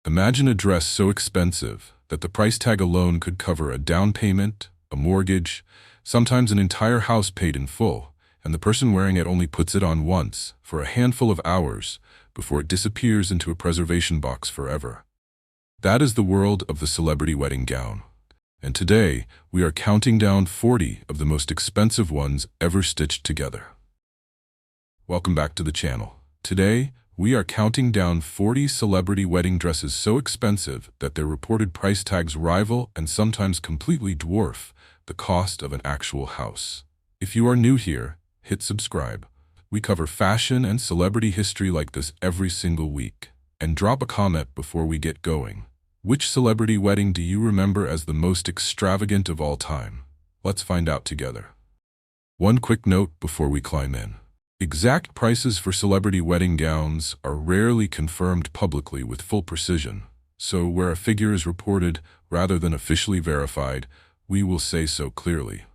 Imagine a dress so expensive that the price tag alone could cover a down payment, a mortgage, sometimes an entire house paid in full, and the person wearing it only puts it on once, for a handful of hours, before it disappears into a preservation box forever. That is the world of the celebrity wedding gown. And today, we are counting down 40 of the most expensive ones ever stitched together. Welcome back to the channel. Today, we are counting down 40 celebrity wedding dresses so expensive that their reported price tags rival and sometimes completely dwarf the cost of an actual house. If you are new here, hit subscribe. We cover fashion and celebrity history like this every single week. And drop a comment before we get going. Which celebrity wedding do you remember as the most extravagant of all time? Let's find out together. One quick note before we climb in. Exact prices for celebrity wedding gowns are rarely confirmed publicly with full precision, so where a figure is reported rather than officially verified, we will say so clearly.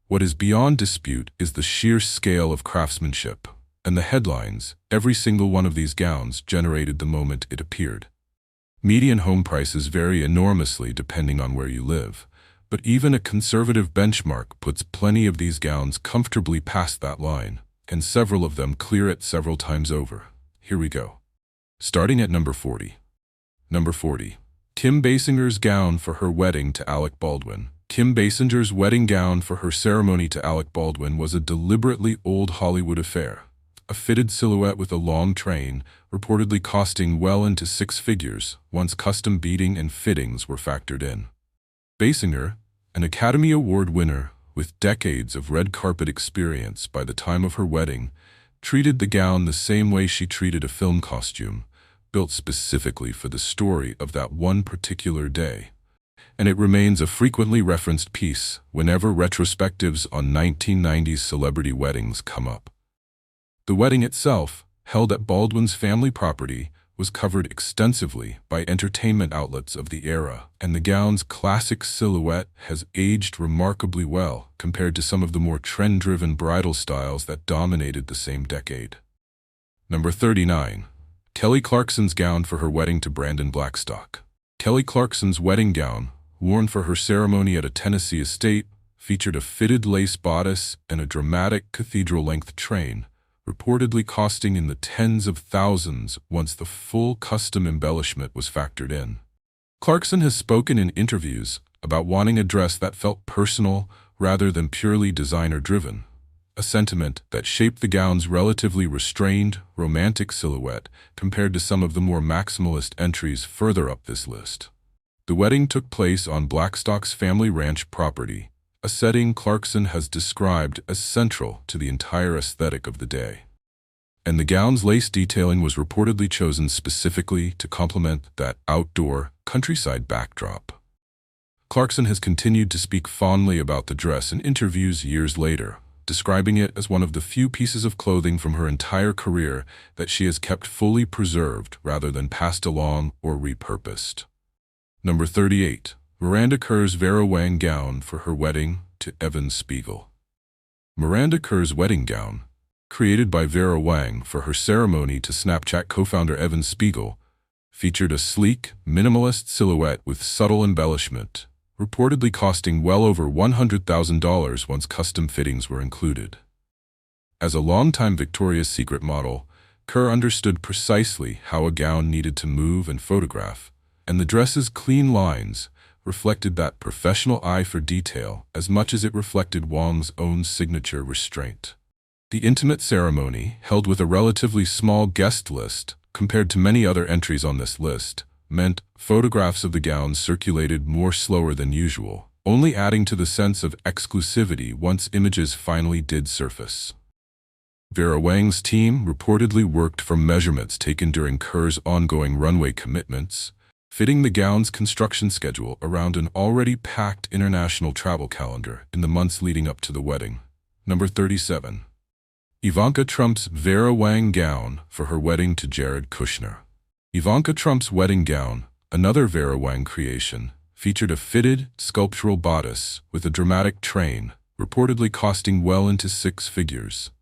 What is beyond dispute is the sheer scale of craftsmanship, and the headlines every single one of these gowns generated the moment it appeared. Median home prices vary enormously depending on where you live, but even a conservative benchmark puts plenty of these gowns comfortably past that line, and several of them clear it several times over. Here we go. Starting at number 40. Number 40. Kim Basinger's gown for her wedding to Alec Baldwin. Kim Basinger's wedding gown for her ceremony to Alec Baldwin was a deliberately old Hollywood affair. A fitted silhouette with a long train, reportedly costing well into six figures once custom beading and fittings were factored in. Basinger, an Academy Award winner with decades of red carpet experience by the time of her wedding, treated the gown the same way she treated a film costume, built specifically for the story of that one particular day. And it remains a frequently referenced piece whenever retrospectives on 1990s celebrity weddings come up. The wedding itself, held at Baldwin's family property, was covered extensively by entertainment outlets of the era, and the gown's classic silhouette has aged remarkably well compared to some of the more trend-driven bridal styles that dominated the same decade. Number 39. Kelly Clarkson's gown for her wedding to Brandon Blackstock. Kelly Clarkson's wedding gown, worn for her ceremony at a Tennessee estate, featured a fitted lace bodice and a dramatic cathedral-length train, reportedly costing in the tens of thousands once the full custom embellishment was factored in. Clarkson has spoken in interviews about wanting a dress that felt personal rather than purely designer-driven, a sentiment that shaped the gown's relatively restrained, romantic silhouette compared to some of the more maximalist entries further up this list. The wedding took place on Blackstock's family ranch property, a setting Clarkson has described as central to the entire aesthetic of the day. And the gown's lace detailing was reportedly chosen specifically to complement that outdoor, countryside backdrop. Clarkson has continued to speak fondly about the dress in interviews years later, describing it as one of the few pieces of clothing from her entire career that she has kept fully preserved rather than passed along or repurposed. Number 38. Miranda Kerr's Vera Wang gown for her wedding to Evan Spiegel. Miranda Kerr's wedding gown, created by Vera Wang for her ceremony to Snapchat co-founder Evan Spiegel, featured a sleek, minimalist silhouette with subtle embellishment, reportedly costing well over $100,000 once custom fittings were included. As a longtime Victoria's Secret model, Kerr understood precisely how a gown needed to move and photograph, and the dress's clean lines reflected that professional eye for detail as much as it reflected Wang's own signature restraint. The intimate ceremony, held with a relatively small guest list compared to many other entries on this list, meant photographs of the gowns circulated more slower than usual, only adding to the sense of exclusivity once images finally did surface. Vera Wang's team reportedly worked from measurements taken during Kerr's ongoing runway commitments, fitting the gown's construction schedule around an already packed international travel calendar in the months leading up to the wedding. Number 37. Ivanka Trump's Vera Wang gown for her wedding to Jared Kushner. Ivanka Trump's wedding gown, another Vera Wang creation, featured a fitted, sculptural bodice with a dramatic train, reportedly costing well into six figures.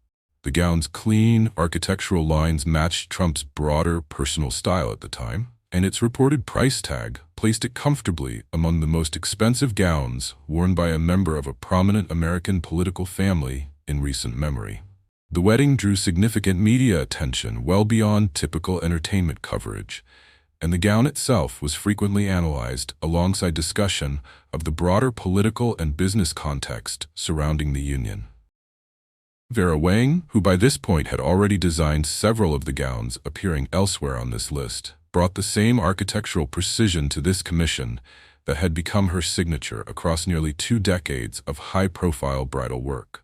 The gown's clean, architectural lines matched Trump's broader personal style at the time, and its reported price tag placed it comfortably among the most expensive gowns worn by a member of a prominent American political family in recent memory. The wedding drew significant media attention well beyond typical entertainment coverage, and the gown itself was frequently analyzed alongside discussion of the broader political and business context surrounding the union. Vera Wang, who by this point had already designed several of the gowns appearing elsewhere on this list, brought the same architectural precision to this commission that had become her signature across nearly 2 decades of high-profile bridal work.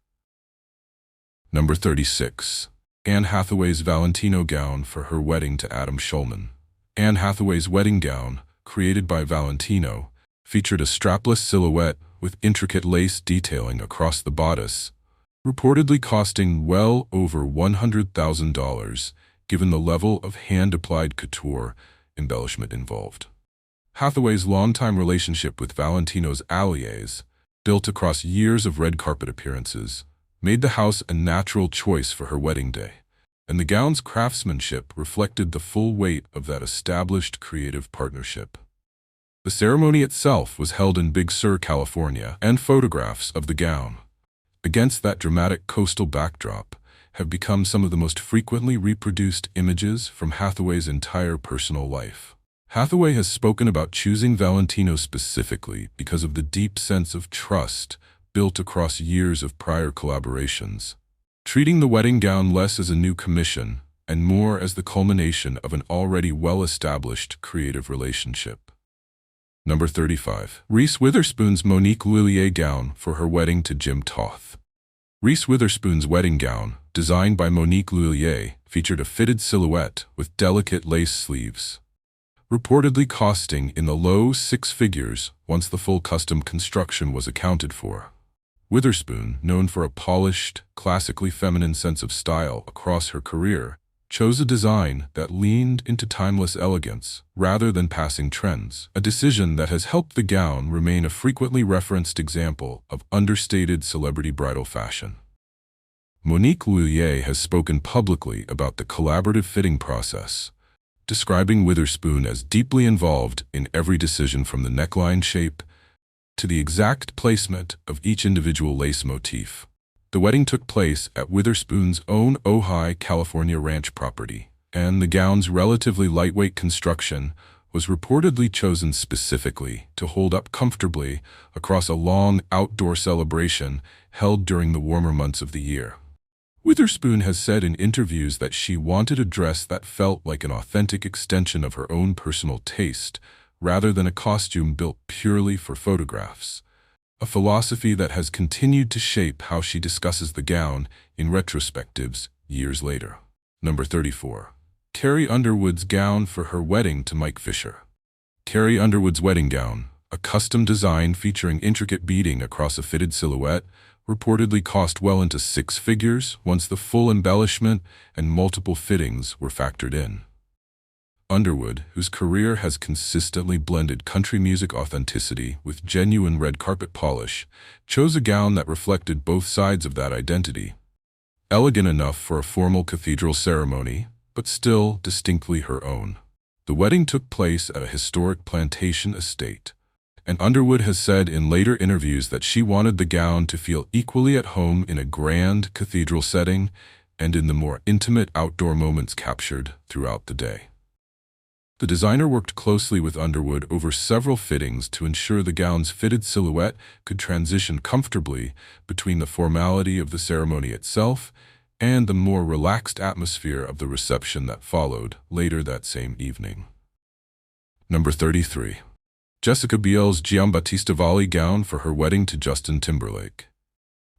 Number 36. Anne Hathaway's Valentino gown for her wedding to Adam Schulman. Anne Hathaway's wedding gown, created by Valentino, featured a strapless silhouette with intricate lace detailing across the bodice, reportedly costing well over $100,000 given the level of hand-applied couture embellishment involved. Hathaway's longtime relationship with Valentino's alliés, built across years of red carpet appearances, made the house a natural choice for her wedding day, and the gown's craftsmanship reflected the full weight of that established creative partnership. The ceremony itself was held in Big Sur, California, and photographs of the gown, against that dramatic coastal backdrop, have become some of the most frequently reproduced images from Hathaway's entire personal life. Hathaway has spoken about choosing Valentino specifically because of the deep sense of trust built across years of prior collaborations, treating the wedding gown less as a new commission and more as the culmination of an already well-established creative relationship. Number 35. Reese Witherspoon's Monique Lhuillier gown for her wedding to Jim Toth. Reese Witherspoon's wedding gown, designed by Monique Lhuillier, featured a fitted silhouette with delicate lace sleeves, reportedly costing in the low 6 figures once the full custom construction was accounted for. Witherspoon, known for a polished, classically feminine sense of style across her career, chose a design that leaned into timeless elegance rather than passing trends, a decision that has helped the gown remain a frequently referenced example of understated celebrity bridal fashion. Monique Lhuillier has spoken publicly about the collaborative fitting process, describing Witherspoon as deeply involved in every decision from the neckline shape to the exact placement of each individual lace motif. The wedding took place at Witherspoon's own Ojai, California ranch property, and the gown's relatively lightweight construction was reportedly chosen specifically to hold up comfortably across a long outdoor celebration held during the warmer months of the year. Witherspoon has said in interviews that she wanted a dress that felt like an authentic extension of her own personal taste, rather than a costume built purely for photographs, a philosophy that has continued to shape how she discusses the gown in retrospectives years later. Number 34. Carrie Underwood's gown for her wedding to Mike Fisher. Carrie Underwood's wedding gown, a custom design featuring intricate beading across a fitted silhouette, reportedly cost well into 6 figures once the full embellishment and multiple fittings were factored in. Underwood, whose career has consistently blended country music authenticity with genuine red carpet polish, chose a gown that reflected both sides of that identity. Elegant enough for a formal cathedral ceremony, but still distinctly her own. The wedding took place at a historic plantation estate, and Underwood has said in later interviews that she wanted the gown to feel equally at home in a grand cathedral setting and in the more intimate outdoor moments captured throughout the day. The designer worked closely with Underwood over several fittings to ensure the gown's fitted silhouette could transition comfortably between the formality of the ceremony itself and the more relaxed atmosphere of the reception that followed later that same evening. Number 33. Jessica Biel's Giambattista Valli gown for her wedding to Justin Timberlake.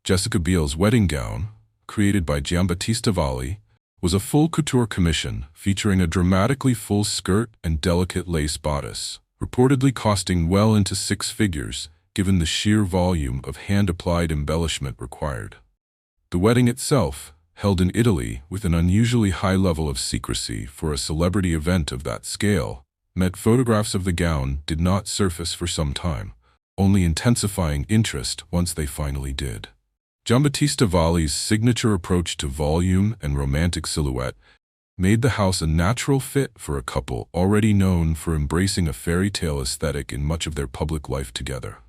Jessica Biel's wedding gown, created by Giambattista Valli, was a full couture commission featuring a dramatically full skirt and delicate lace bodice, reportedly costing well into 6 figures given the sheer volume of hand-applied embellishment required. The wedding itself, held in Italy with an unusually high level of secrecy for a celebrity event of that scale, meant photographs of the gown did not surface for some time, only intensifying interest once they finally did. Giambattista Valli's signature approach to volume and romantic silhouette made the house a natural fit for a couple already known for embracing a fairy tale aesthetic in much of their public life together.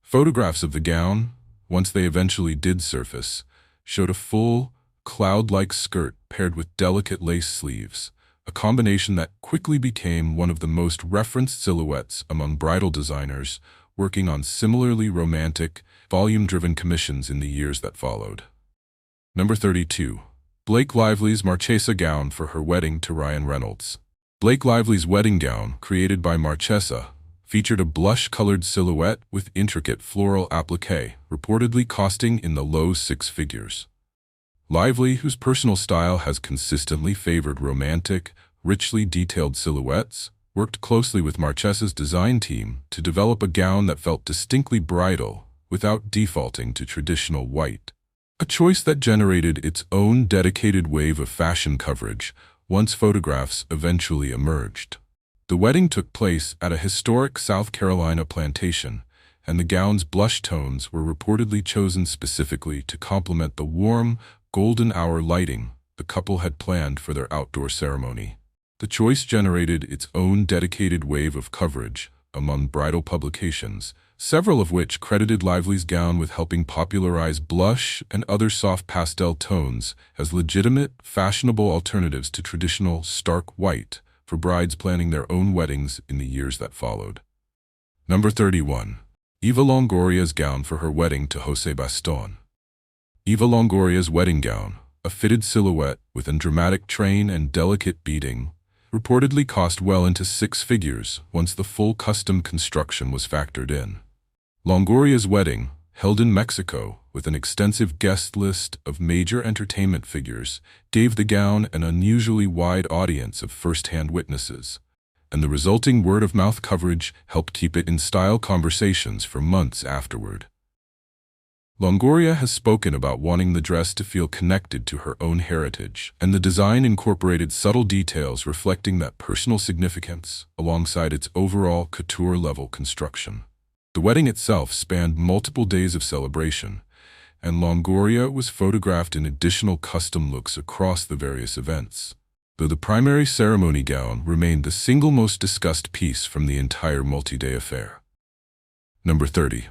Photographs of the gown, once they eventually did surface, showed a full, cloud-like skirt paired with delicate lace sleeves, a combination that quickly became one of the most referenced silhouettes among bridal designers working on similarly romantic, volume-driven commissions in the years that followed. Number 32. Blake Lively's Marchesa gown for her wedding to Ryan Reynolds. Blake Lively's wedding gown, created by Marchesa, featured a blush-colored silhouette with intricate floral applique, reportedly costing in the low six figures. Lively, whose personal style has consistently favored romantic, richly detailed silhouettes, worked closely with Marchesa's design team to develop a gown that felt distinctly bridal without defaulting to traditional white. A choice that generated its own dedicated wave of fashion coverage once photographs eventually emerged. The wedding took place at a historic South Carolina plantation, and the gown's blush tones were reportedly chosen specifically to complement the warm, golden hour lighting the couple had planned for their outdoor ceremony. The choice generated its own dedicated wave of coverage among bridal publications, several of which credited Lively's gown with helping popularize blush and other soft pastel tones as legitimate, fashionable alternatives to traditional, stark white for brides planning their own weddings in the years that followed. Number 31. Eva Longoria's gown for her wedding to Jose Baston. Eva Longoria's wedding gown, a fitted silhouette with a dramatic train and delicate beading, reportedly cost well into six figures once the full custom construction was factored in. Longoria's wedding, held in Mexico with an extensive guest list of major entertainment figures, gave the gown an unusually wide audience of first-hand witnesses, and the resulting word-of-mouth coverage helped keep it in style conversations for months afterward. Longoria has spoken about wanting the dress to feel connected to her own heritage, and the design incorporated subtle details reflecting that personal significance alongside its overall couture-level construction. The wedding itself spanned multiple days of celebration, and Longoria was photographed in additional custom looks across the various events, though the primary ceremony gown remained the single most discussed piece from the entire multi-day affair. Number 30.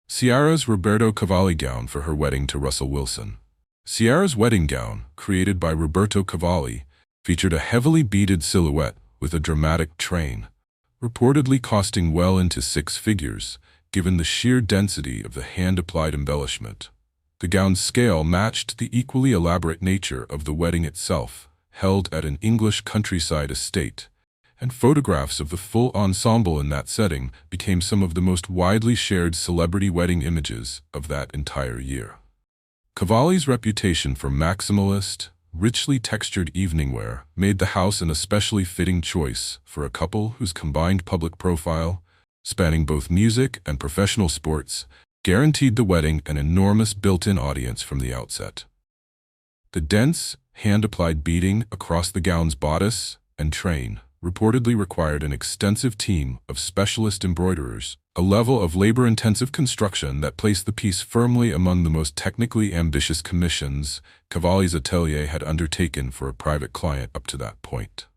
Ciara's Roberto Cavalli gown for her wedding to Russell Wilson. Ciara's wedding gown, created by Roberto Cavalli, featured a heavily beaded silhouette with a dramatic train, reportedly costing well into six figures, given the sheer density of the hand-applied embellishment. The gown's scale matched the equally elaborate nature of the wedding itself, held at an English countryside estate, and photographs of the full ensemble in that setting became some of the most widely shared celebrity wedding images of that entire year. Cavalli's reputation for maximalist, richly textured evening wear made the house an especially fitting choice for a couple whose combined public profile, spanning both music and professional sports, guaranteed the wedding an enormous built-in audience from the outset. The dense, hand-applied beading across the gown's bodice and train reportedly required an extensive team of specialist embroiderers, a level of labor-intensive construction that placed the piece firmly among the most technically ambitious commissions Cavalli's atelier had undertaken for a private client up to that point.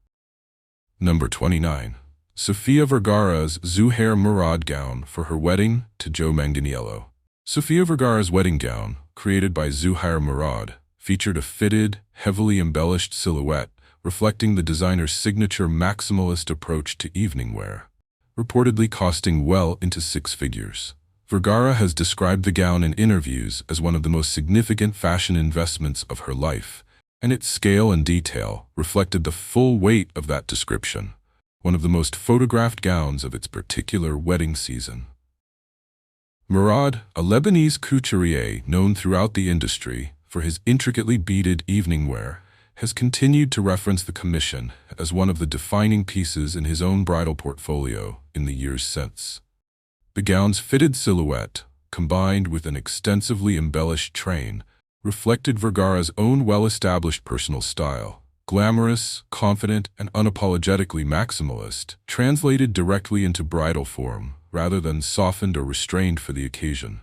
Number 29. Sofia Vergara's Zuhair Murad gown for her wedding to Joe Manganiello. Sofia Vergara's wedding gown, created by Zuhair Murad, featured a fitted, heavily embellished silhouette reflecting the designer's signature maximalist approach to evening wear, reportedly costing well into six figures. Vergara has described the gown in interviews as one of the most significant fashion investments of her life, and its scale and detail reflected the full weight of that description, one of the most photographed gowns of its particular wedding season. Murad, a Lebanese couturier known throughout the industry for his intricately beaded evening wear, has continued to reference the commission as one of the defining pieces in his own bridal portfolio in the years since. The gown's fitted silhouette, combined with an extensively embellished train, reflected Vergara's own well-established personal style, glamorous, confident, and unapologetically maximalist, translated directly into bridal form rather than softened or restrained for the occasion.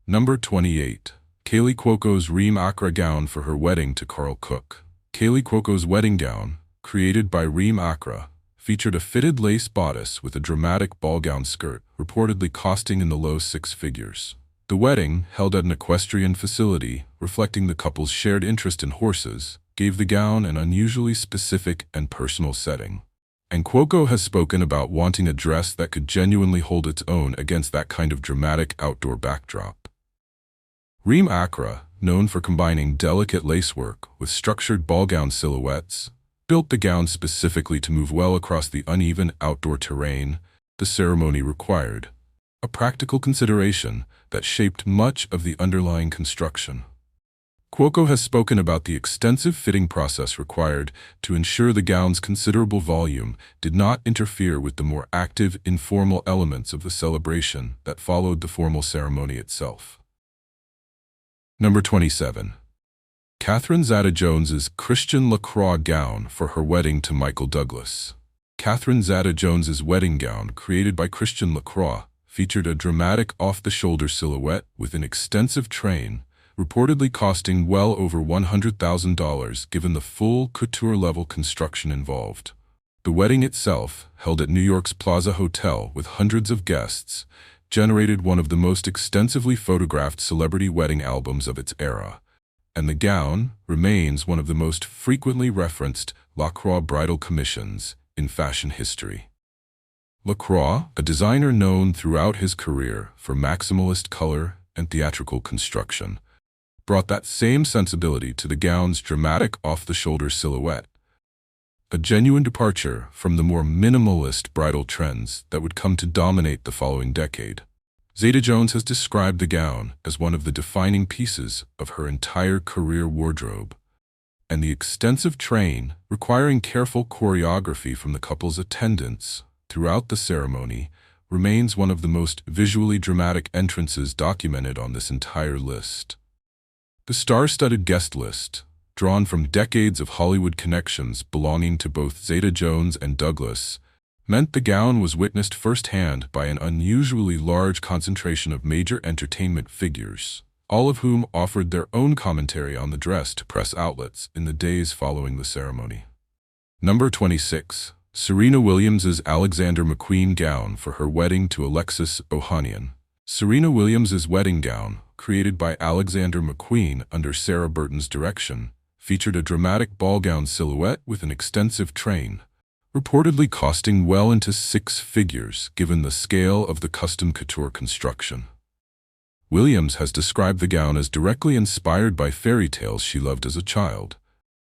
Number 28. Kaley Cuoco's Reem Acra gown for her wedding to Carl Cook. Kaley Cuoco's wedding gown, created by Reem Acra, featured a fitted lace bodice with a dramatic ball gown skirt, reportedly costing in the low six figures. The wedding, held at an equestrian facility, reflecting the couple's shared interest in horses, gave the gown an unusually specific and personal setting. And Cuoco has spoken about wanting a dress that could genuinely hold its own against that kind of dramatic outdoor backdrop. Reem Acra, known for combining delicate lacework with structured ball gown silhouettes, built the gown specifically to move well across the uneven outdoor terrain the ceremony required, a practical consideration that shaped much of the underlying construction. Cuoco has spoken about the extensive fitting process required to ensure the gown's considerable volume did not interfere with the more active, informal elements of the celebration that followed the formal ceremony itself. Number 27. Catherine Zeta-Jones's Christian Lacroix gown for her wedding to Michael Douglas. Catherine Zeta-Jones's wedding gown, created by Christian Lacroix, featured a dramatic off-the-shoulder silhouette with an extensive train, reportedly costing well over $100,000 given the full couture-level construction involved. The wedding itself, held at New York's Plaza Hotel with hundreds of guests, generated one of the most extensively photographed celebrity wedding albums of its era, and the gown remains one of the most frequently referenced Lacroix bridal commissions in fashion history. Lacroix, a designer known throughout his career for maximalist color and theatrical construction, brought that same sensibility to the gown's dramatic off-the-shoulder silhouette, a genuine departure from the more minimalist bridal trends that would come to dominate the following decade. Zeta-Jones has described the gown as one of the defining pieces of her entire career wardrobe, and the extensive train, requiring careful choreography from the couple's attendants throughout the ceremony, remains one of the most visually dramatic entrances documented on this entire list. The star-studded guest list, drawn from decades of Hollywood connections belonging to both Zeta-Jones and Douglas, meant the gown was witnessed firsthand by an unusually large concentration of major entertainment figures, all of whom offered their own commentary on the dress to press outlets in the days following the ceremony. Number 26. Serena Williams's Alexander McQueen gown for her wedding to Alexis Ohanian. Serena Williams's wedding gown, created by Alexander McQueen under Sarah Burton's direction, featured a dramatic ball gown silhouette with an extensive train, reportedly costing well into six figures given the scale of the custom couture construction. Williams has described the gown as directly inspired by fairy tales she loved as a child,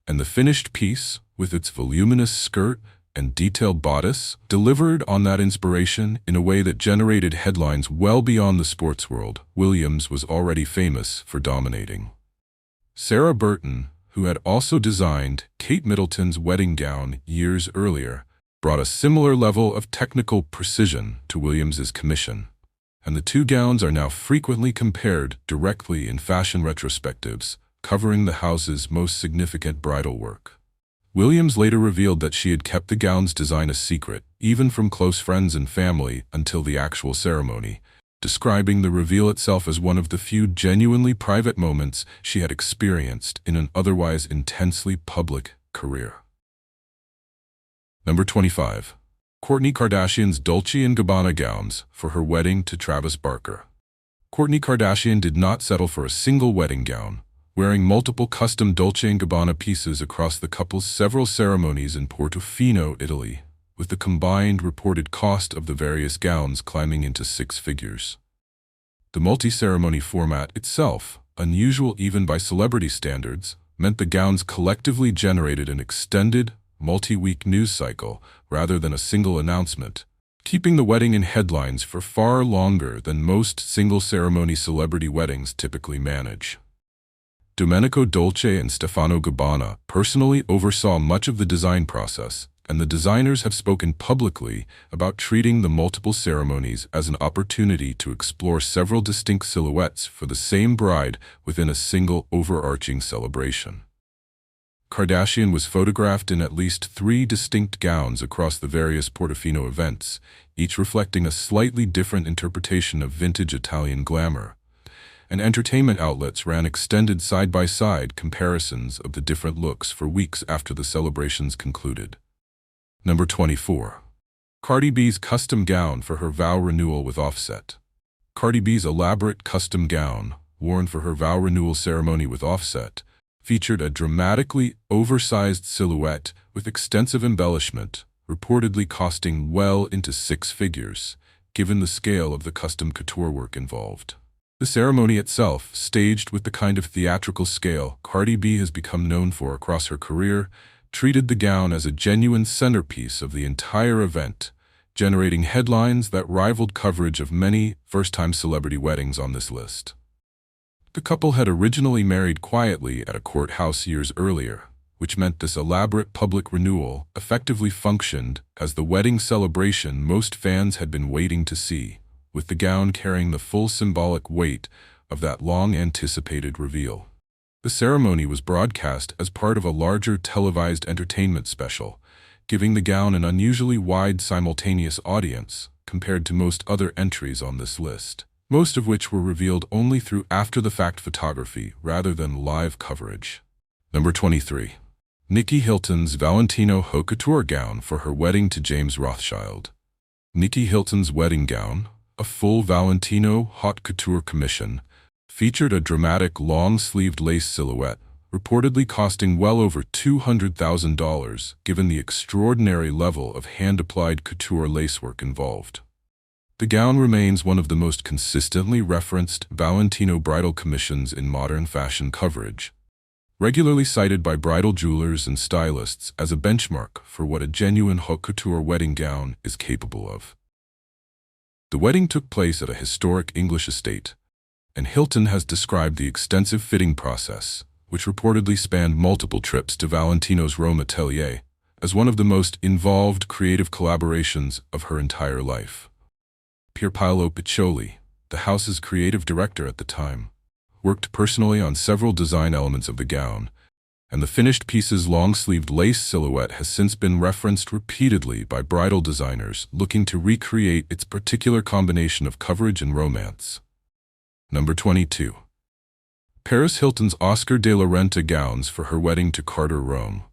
and the finished piece, with its voluminous skirt and detailed bodice, delivered on that inspiration in a way that generated headlines well beyond the sports world Williams was already famous for dominating. Sarah Burton, who had also designed Kate Middleton's wedding gown years earlier, brought a similar level of technical precision to Williams's commission, and the two gowns are now frequently compared directly in fashion retrospectives, covering the house's most significant bridal work. Williams later revealed that she had kept the gown's design a secret, even from close friends and family, until the actual ceremony, describing the reveal itself as one of the few genuinely private moments she had experienced in an otherwise intensely public career. Number 25. Kourtney Kardashian's Dolce & Gabbana gowns for her wedding to Travis Barker. Kourtney Kardashian did not settle for a single wedding gown, wearing multiple custom Dolce & Gabbana pieces across the couple's several ceremonies in Portofino, Italy, with the combined reported cost of the various gowns climbing into six figures. The multi-ceremony format itself, unusual even by celebrity standards, meant the gowns collectively generated an extended, multi-week news cycle rather than a single announcement, keeping the wedding in headlines for far longer than most single-ceremony celebrity weddings typically manage. Domenico Dolce and Stefano Gabbana personally oversaw much of the design process, and the designers have spoken publicly about treating the multiple ceremonies as an opportunity to explore several distinct silhouettes for the same bride within a single overarching celebration. Kardashian was photographed in at least 3 distinct gowns across the various Portofino events, each reflecting a slightly different interpretation of vintage Italian glamour, and entertainment outlets ran extended side-by-side comparisons of the different looks for weeks after the celebrations concluded. Number 24. Cardi B's custom gown for her vow renewal with Offset. Cardi B's elaborate custom gown, worn for her vow renewal ceremony with Offset, featured a dramatically oversized silhouette with extensive embellishment, reportedly costing well into six figures, given the scale of the custom couture work involved. The ceremony itself, staged with the kind of theatrical scale Cardi B has become known for across her career, treated the gown as a genuine centerpiece of the entire event, generating headlines that rivaled coverage of many first-time celebrity weddings on this list. The couple had originally married quietly at a courthouse years earlier, which meant this elaborate public renewal effectively functioned as the wedding celebration most fans had been waiting to see, with the gown carrying the full symbolic weight of that long-anticipated reveal. The ceremony was broadcast as part of a larger televised entertainment special, giving the gown an unusually wide simultaneous audience compared to most other entries on this list, most of which were revealed only through after-the-fact photography rather than live coverage. Number 23. Nikki Hilton's Valentino Haute Couture gown for her wedding to James Rothschild. Nikki Hilton's wedding gown, a full Valentino Haute Couture commission, featured a dramatic long-sleeved lace silhouette, reportedly costing well over $200,000 given the extraordinary level of hand-applied couture lacework involved. The gown remains one of the most consistently referenced Valentino bridal commissions in modern fashion coverage, regularly cited by bridal jewelers and stylists as a benchmark for what a genuine haute couture wedding gown is capable of. The wedding took place at a historic English estate, and Hilton has described the extensive fitting process, which reportedly spanned multiple trips to Valentino's Rome atelier, as one of the most involved creative collaborations of her entire life. Pierpaolo Piccioli, the house's creative director at the time, worked personally on several design elements of the gown, and the finished piece's long-sleeved lace silhouette has since been referenced repeatedly by bridal designers looking to recreate its particular combination of coverage and romance. Number 22. Paris Hilton's Oscar de la Renta gowns for her wedding to Carter Rome.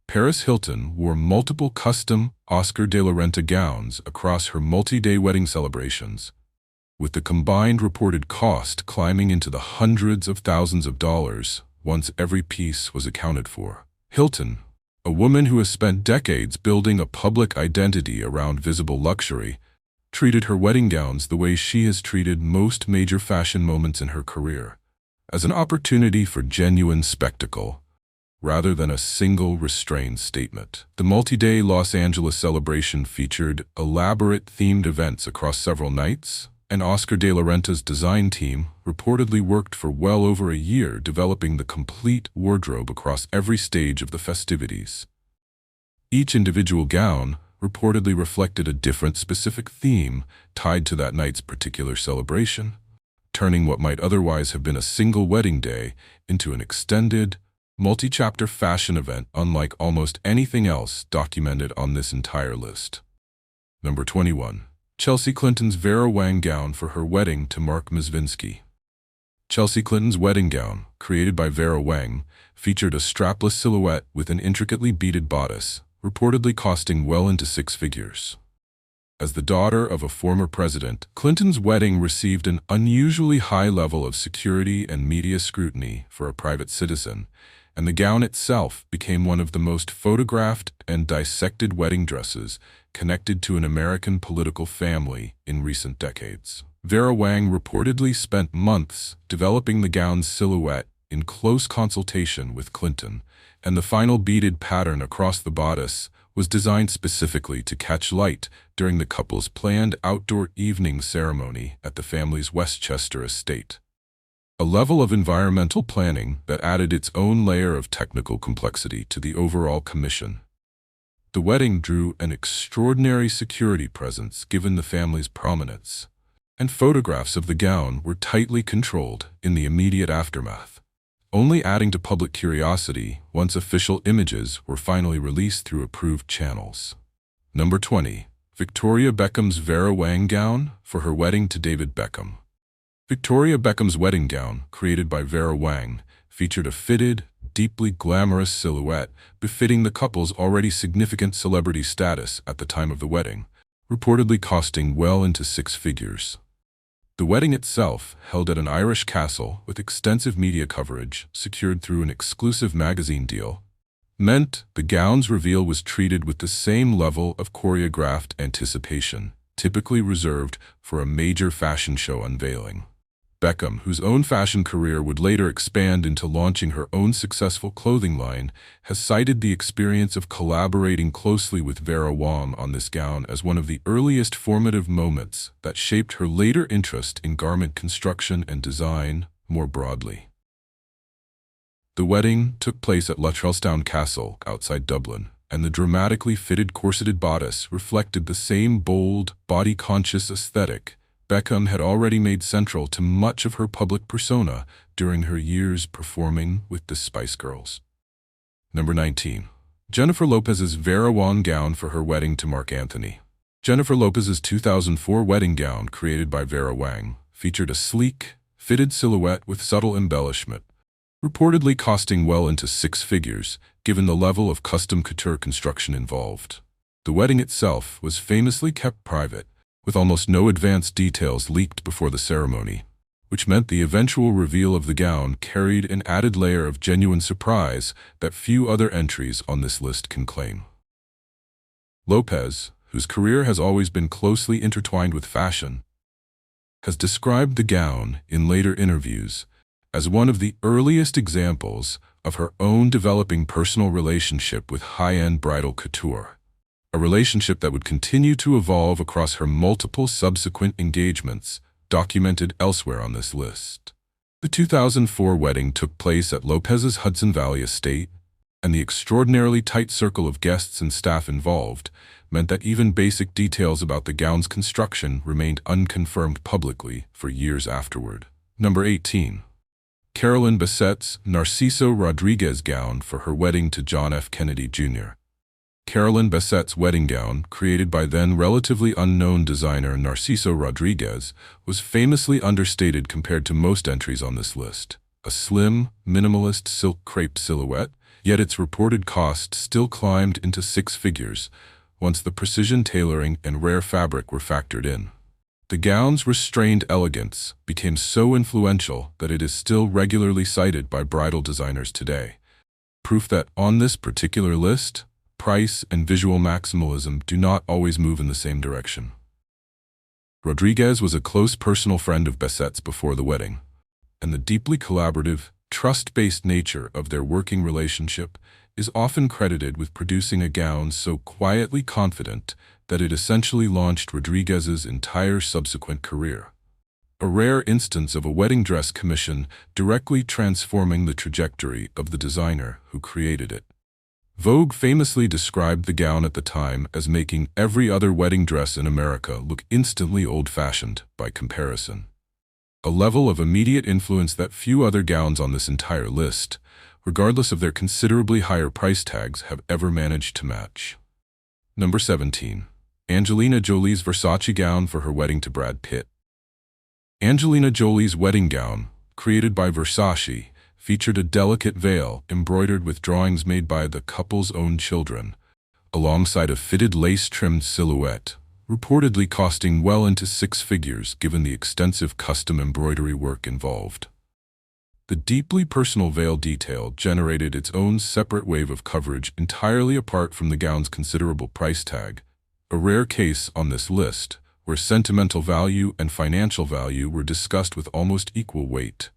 Paris Hilton wore multiple custom Oscar de la Renta gowns across her multi-day wedding celebrations, with the combined reported cost climbing into the hundreds of thousands of dollars once every piece was accounted for. Hilton, a woman who has spent decades building a public identity around visible luxury, treated her wedding gowns the way she has treated most major fashion moments in her career, as an opportunity for genuine spectacle, rather than a single restrained statement. The multi-day Los Angeles celebration featured elaborate themed events across several nights, and Oscar de la Renta's design team reportedly worked for well over a year developing the complete wardrobe across every stage of the festivities. Each individual gown reportedly reflected a different specific theme tied to that night's particular celebration, turning what might otherwise have been a single wedding day into an extended, multi-chapter fashion event unlike almost anything else documented on this entire list. Number 21. Chelsea Clinton's Vera Wang gown for her wedding to Mark Mizvinsky. Chelsea Clinton's wedding gown, created by Vera Wang, featured a strapless silhouette with an intricately beaded bodice, reportedly costing well into six figures. As the daughter of a former president, Clinton's wedding received an unusually high level of security and media scrutiny for a private citizen, and the gown itself became one of the most photographed and dissected wedding dresses connected to an American political family in recent decades. Vera Wang reportedly spent months developing the gown's silhouette in close consultation with Clinton, and the final beaded pattern across the bodice was designed specifically to catch light during the couple's planned outdoor evening ceremony at the family's Westchester estate. A level of environmental planning that added its own layer of technical complexity to the overall commission. The wedding drew an extraordinary security presence given the family's prominence, and photographs of the gown were tightly controlled in the immediate aftermath, only adding to public curiosity once official images were finally released through approved channels. Number 20. Victoria Beckham's Vera Wang gown for her wedding to David Beckham. Victoria Beckham's wedding gown, created by Vera Wang, featured a fitted, deeply glamorous silhouette befitting the couple's already significant celebrity status at the time of the wedding, reportedly costing well into six figures. The wedding itself, held at an Irish castle with extensive media coverage secured through an exclusive magazine deal, meant the gown's reveal was treated with the same level of choreographed anticipation typically reserved for a major fashion show unveiling. Beckham, whose own fashion career would later expand into launching her own successful clothing line, has cited the experience of collaborating closely with Vera Wang on this gown as one of the earliest formative moments that shaped her later interest in garment construction and design more broadly. The wedding took place at Luttrellstown Castle outside Dublin, and the dramatically fitted corseted bodice reflected the same bold, body-conscious aesthetic Beckham had already made central to much of her public persona during her years performing with the Spice Girls. Number 19. Jennifer Lopez's Vera Wang gown for her wedding to Marc Anthony. Jennifer Lopez's 2004 wedding gown, created by Vera Wang, featured a sleek, fitted silhouette with subtle embellishment, reportedly costing well into six figures, given the level of custom couture construction involved. The wedding itself was famously kept private, with almost no advanced details leaked before the ceremony, which meant the eventual reveal of the gown carried an added layer of genuine surprise that few other entries on this list can claim. Lopez, whose career has always been closely intertwined with fashion, has described the gown in later interviews as one of the earliest examples of her own developing personal relationship with high-end bridal couture, a relationship that would continue to evolve across her multiple subsequent engagements, documented elsewhere on this list. The 2004 wedding took place at Lopez's Hudson Valley estate, and the extraordinarily tight circle of guests and staff involved meant that even basic details about the gown's construction remained unconfirmed publicly for years afterward. Number 18. Carolyn Bessette's Narciso Rodriguez gown for her wedding to John F. Kennedy, Jr. Carolyn Bessette's wedding gown, created by then relatively unknown designer Narciso Rodriguez, was famously understated compared to most entries on this list. A slim, minimalist silk crepe silhouette, yet its reported cost still climbed into six figures once the precision tailoring and rare fabric were factored in. The gown's restrained elegance became so influential that it is still regularly cited by bridal designers today. Proof that on this particular list, price and visual maximalism do not always move in the same direction. Rodriguez was a close personal friend of Bessette's before the wedding, and the deeply collaborative, trust-based nature of their working relationship is often credited with producing a gown so quietly confident that it essentially launched Rodriguez's entire subsequent career. A rare instance of a wedding dress commission directly transforming the trajectory of the designer who created it. Vogue famously described the gown at the time as making every other wedding dress in America look instantly old-fashioned by comparison. A level of immediate influence that few other gowns on this entire list, regardless of their considerably higher price tags, have ever managed to match. Number 17. Angelina Jolie's Versace gown for her wedding to Brad Pitt. Angelina Jolie's wedding gown, created by Versace, featured a delicate veil embroidered with drawings made by the couple's own children, alongside a fitted lace-trimmed silhouette, reportedly costing well into six figures given the extensive custom embroidery work involved. The deeply personal veil detail generated its own separate wave of coverage entirely apart from the gown's considerable price tag, a rare case on this list where sentimental value and financial value were discussed with almost equal weight.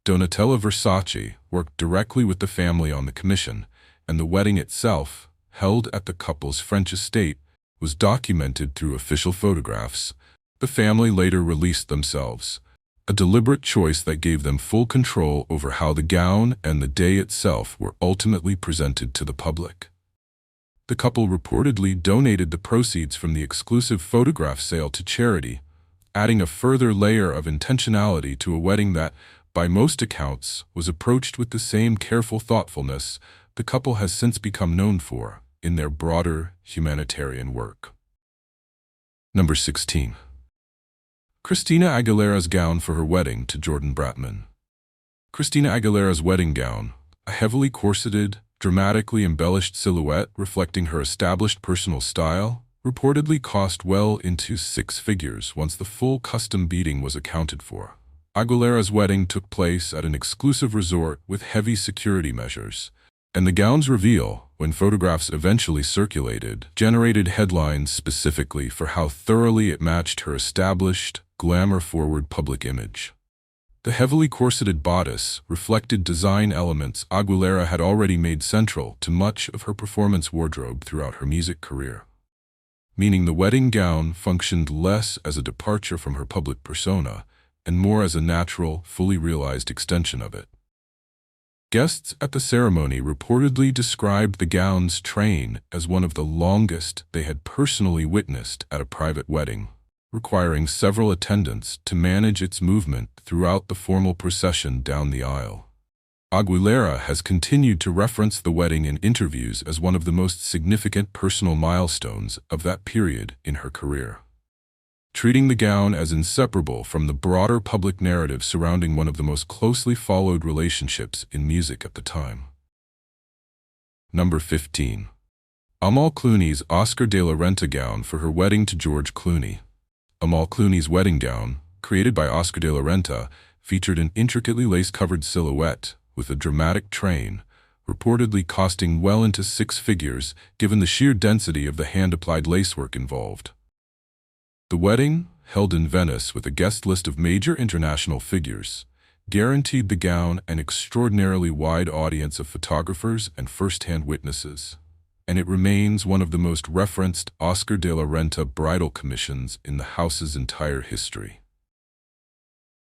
Donatella Versace worked directly with the family on the commission, and the wedding itself, held at the couple's French estate, was documented through official photographs. The family later released themselves, a deliberate choice that gave them full control over how the gown and the day itself were ultimately presented to the public. The couple reportedly donated the proceeds from the exclusive photograph sale to charity, adding a further layer of intentionality to a wedding that, by most accounts, was approached with the same careful thoughtfulness the couple has since become known for in their broader humanitarian work. Number 16. Christina Aguilera's gown for her wedding to Jordan Bratman. Christina Aguilera's wedding gown, a heavily corseted, dramatically embellished silhouette reflecting her established personal style, reportedly cost well into six figures once the full custom beading was accounted for. Aguilera's wedding took place at an exclusive resort with heavy security measures, and the gown's reveal, when photographs eventually circulated, generated headlines specifically for how thoroughly it matched her established, glamour-forward public image. The heavily corseted bodice reflected design elements Aguilera had already made central to much of her performance wardrobe throughout her music career, meaning the wedding gown functioned less as a departure from her public persona and more as a natural, fully realized extension of it. Guests at the ceremony reportedly described the gown's train as one of the longest they had personally witnessed at a private wedding, requiring several attendants to manage its movement throughout the formal procession down the aisle. Aguilera has continued to reference the wedding in interviews as one of the most significant personal milestones of that period in her career, treating the gown as inseparable from the broader public narrative surrounding one of the most closely followed relationships in music at the time. Number 15. Amal Clooney's Oscar de la Renta gown for her wedding to George Clooney. Amal Clooney's wedding gown, created by Oscar de la Renta, featured an intricately lace-covered silhouette with a dramatic train, reportedly costing well into six figures given the sheer density of the hand-applied lacework involved. The wedding, held in Venice with a guest list of major international figures, guaranteed the gown an extraordinarily wide audience of photographers and first-hand witnesses, and it remains one of the most referenced Oscar de la Renta bridal commissions in the house's entire history.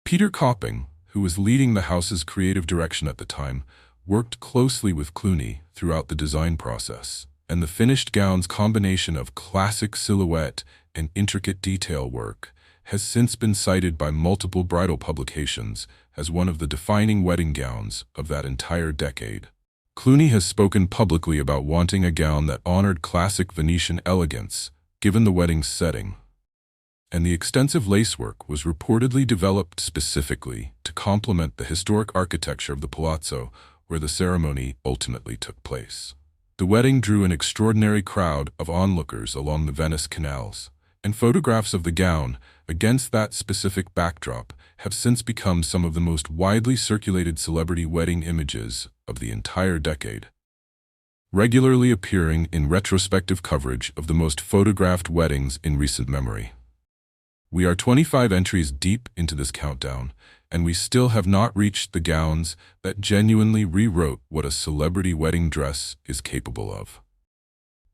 Peter Copping, who was leading the house's creative direction at the time, worked closely with Clooney throughout the design process, and the finished gown's combination of classic silhouette and intricate detail work has since been cited by multiple bridal publications as one of the defining wedding gowns of that entire decade. Clooney has spoken publicly about wanting a gown that honored classic Venetian elegance, given the wedding's setting, and the extensive lacework was reportedly developed specifically to complement the historic architecture of the palazzo where the ceremony ultimately took place. The wedding drew an extraordinary crowd of onlookers along the Venice canals, and photographs of the gown, against that specific backdrop, have since become some of the most widely circulated celebrity wedding images of the entire decade, regularly appearing in retrospective coverage of the most photographed weddings in recent memory. We are 25 entries deep into this countdown, and we still have not reached the gowns that genuinely rewrote what a celebrity wedding dress is capable of.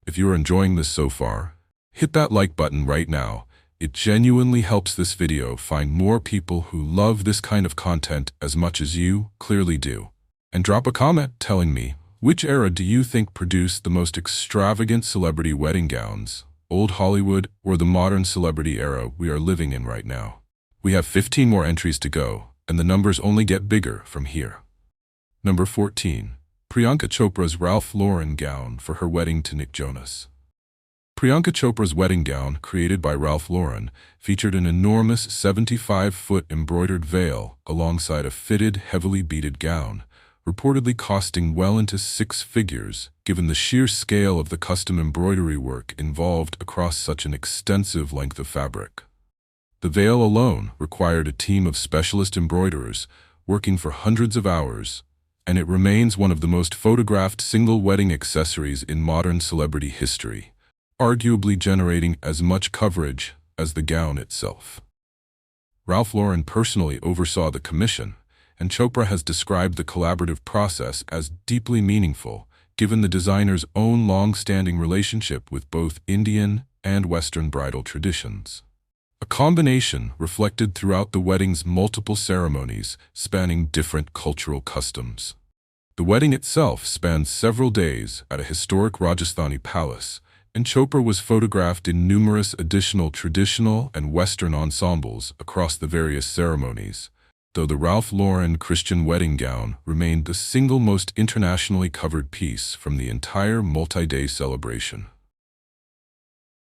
If you are enjoying this so far, hit that like button right now. It genuinely helps this video find more people who love this kind of content as much as you clearly do. And drop a comment telling me, which era do you think produced the most extravagant celebrity wedding gowns? Old Hollywood or the modern celebrity era we are living in right now? We have 15 more entries to go, and the numbers only get bigger from here. Number 14. Priyanka Chopra's Ralph Lauren gown for her wedding to Nick Jonas. Priyanka Chopra's wedding gown, created by Ralph Lauren, featured an enormous 75-foot embroidered veil alongside a fitted, heavily beaded gown, reportedly costing well into six figures given the sheer scale of the custom embroidery work involved across such an extensive length of fabric. The veil alone required a team of specialist embroiderers working for hundreds of hours, and it remains one of the most photographed single wedding accessories in modern celebrity history, arguably generating as much coverage as the gown itself. Ralph Lauren personally oversaw the commission, and Chopra has described the collaborative process as deeply meaningful, given the designer's own long-standing relationship with both Indian and Western bridal traditions. A combination reflected throughout the wedding's multiple ceremonies spanning different cultural customs. The wedding itself spanned several days at a historic Rajasthani palace, and Chopra was photographed in numerous additional traditional and Western ensembles across the various ceremonies, though the Ralph Lauren Christian wedding gown remained the single most internationally covered piece from the entire multi-day celebration.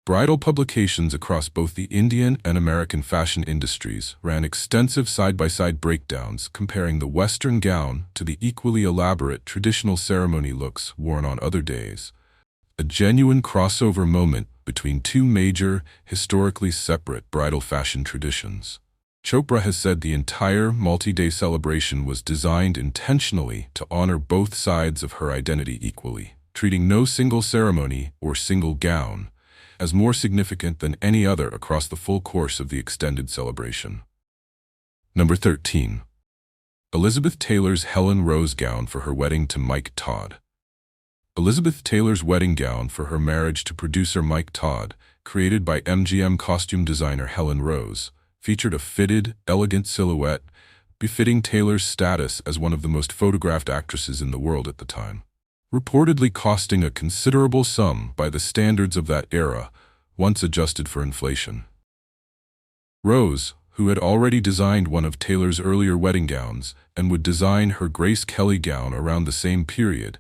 Bridal publications across both the Indian and American fashion industries ran extensive side-by-side breakdowns comparing the Western gown to the equally elaborate traditional ceremony looks worn on other days. A genuine crossover moment between two major, historically separate bridal fashion traditions. Chopra has said the entire multi-day celebration was designed intentionally to honor both sides of her identity equally, treating no single ceremony or single gown as more significant than any other across the full course of the extended celebration. Number 13. Elizabeth Taylor's Helen Rose gown for her wedding to Mike Todd. Elizabeth Taylor's wedding gown for her marriage to producer Mike Todd, created by MGM costume designer Helen Rose, featured a fitted, elegant silhouette befitting Taylor's status as one of the most photographed actresses in the world at the time. Reportedly costing a considerable sum by the standards of that era, once adjusted for inflation. Rose, who had already designed one of Taylor's earlier wedding gowns and would design her Grace Kelly gown around the same period,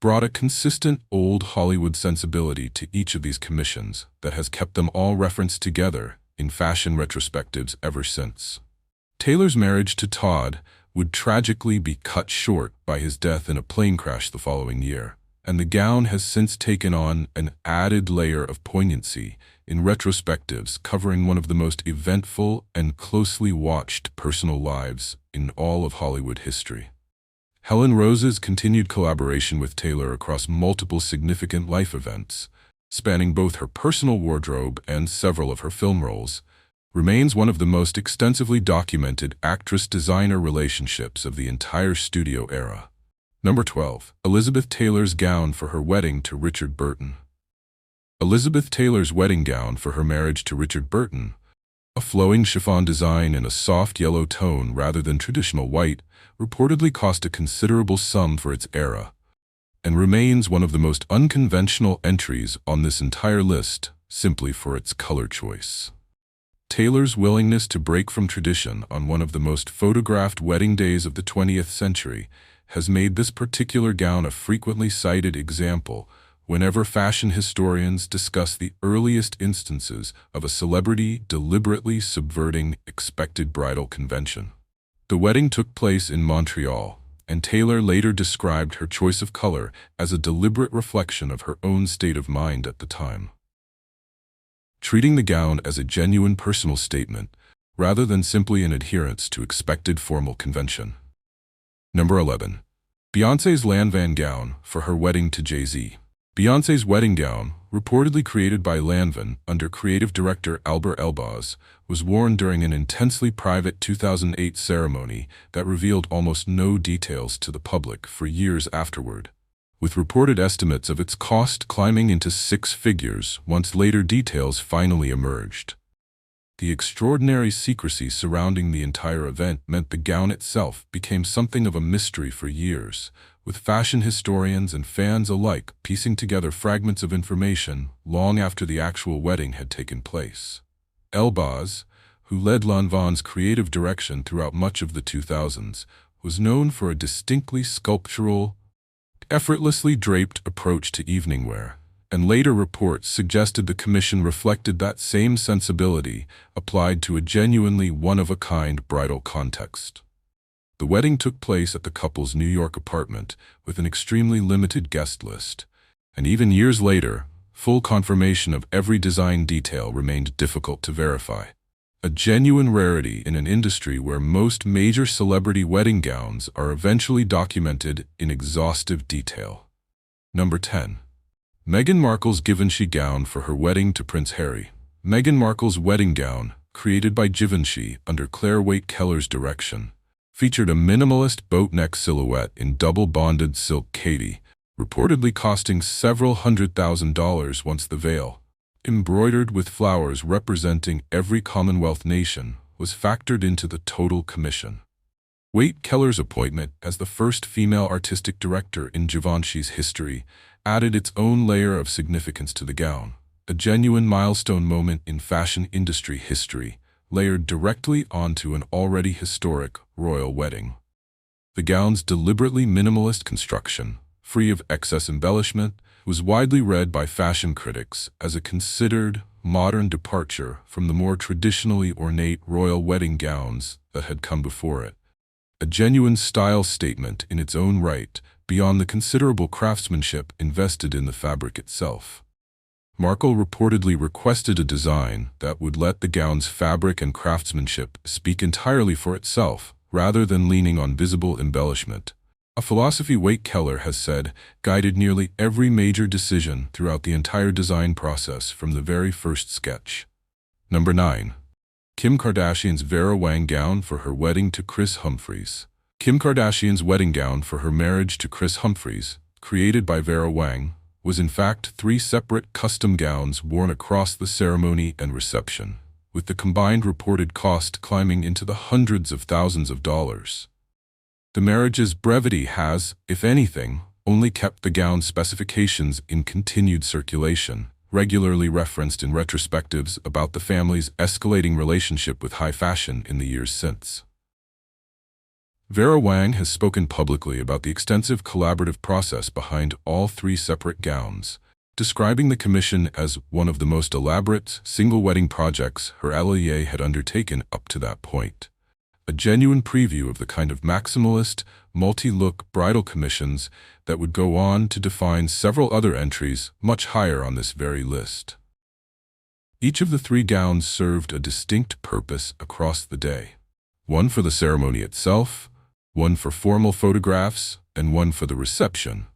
brought a consistent old Hollywood sensibility to each of these commissions that has kept them all referenced together in fashion retrospectives ever since. Taylor's marriage to Todd would tragically be cut short by his death in a plane crash the following year, and the gown has since taken on an added layer of poignancy in retrospectives covering one of the most eventful and closely watched personal lives in all of Hollywood history. Helen Rose's continued collaboration with Taylor across multiple significant life events, spanning both her personal wardrobe and several of her film roles, remains one of the most extensively documented actress-designer relationships of the entire studio era. Number 12. Elizabeth Taylor's gown for her wedding to Richard Burton. Elizabeth Taylor's wedding gown for her marriage to Richard Burton, a flowing chiffon design in a soft yellow tone rather than traditional white, reportedly cost a considerable sum for its era, and remains one of the most unconventional entries on this entire list simply for its color choice. Taylor's willingness to break from tradition on one of the most photographed wedding days of the 20th century has made this particular gown a frequently cited example whenever fashion historians discuss the earliest instances of a celebrity deliberately subverting expected bridal convention. The wedding took place in Montreal, and Taylor later described her choice of color as a deliberate reflection of her own state of mind at the time. Treating the gown as a genuine personal statement, rather than simply an adherence to expected formal convention. Number 11. Beyoncé's Lanvin gown for her wedding to Jay-Z. Beyoncé's wedding gown, reportedly created by Lanvin under creative director Albert Elbaz, was worn during an intensely private 2008 ceremony that revealed almost no details to the public for years afterward, with reported estimates of its cost climbing into six figures once later details finally emerged. The extraordinary secrecy surrounding the entire event meant the gown itself became something of a mystery for years, with fashion historians and fans alike piecing together fragments of information long after the actual wedding had taken place. Elbaz, who led Lanvin's creative direction throughout much of the 2000s, was known for a distinctly sculptural, effortlessly draped approach to evening wear, and later reports suggested the commission reflected that same sensibility applied to a genuinely one-of-a-kind bridal context. The wedding took place at the couple's New York apartment with an extremely limited guest list, and even years later, full confirmation of every design detail remained difficult to verify. A genuine rarity in an industry where most major celebrity wedding gowns are eventually documented in exhaustive detail. Number 10. Meghan Markle's Givenchy gown for her wedding to Prince Harry. Meghan Markle's wedding gown, created by Givenchy under Claire Waite-Keller's direction, featured a minimalist boat-neck silhouette in double-bonded silk Katie, reportedly costing several $100,000 once the veil, embroidered with flowers representing every Commonwealth nation, was factored into the total commission. Waite-Keller's appointment as the first female artistic director in Givenchy's history added its own layer of significance to the gown, a genuine milestone moment in fashion industry history, layered directly onto an already historic royal wedding. The gown's deliberately minimalist construction, free of excess embellishment, was widely read by fashion critics as a considered modern departure from the more traditionally ornate royal wedding gowns that had come before it. A genuine style statement in its own right, beyond the considerable craftsmanship invested in the fabric itself. Markle reportedly requested a design that would let the gown's fabric and craftsmanship speak entirely for itself, rather than leaning on visible embellishment. A philosophy Wake Keller has said guided nearly every major decision throughout the entire design process from the very first sketch. Number 9. Kim Kardashian's Vera Wang gown for her wedding to Kris Humphries. Kim Kardashian's wedding gown for her marriage to Kris Humphries, created by Vera Wang, was in fact 3 separate custom gowns worn across the ceremony and reception, with the combined reported cost climbing into the hundreds of thousands of dollars. The marriage's brevity has, if anything, only kept the gown specifications in continued circulation, regularly referenced in retrospectives about the family's escalating relationship with high fashion in the years since. Vera Wang has spoken publicly about the extensive collaborative process behind all 3 separate gowns, describing the commission as one of the most elaborate single wedding projects her atelier had undertaken up to that point. A genuine preview of the kind of maximalist, multi-look bridal commissions that would go on to define several other entries much higher on this very list. Each of the 3 gowns served a distinct purpose across the day. One for the ceremony itself, one for formal photographs, and one for the reception.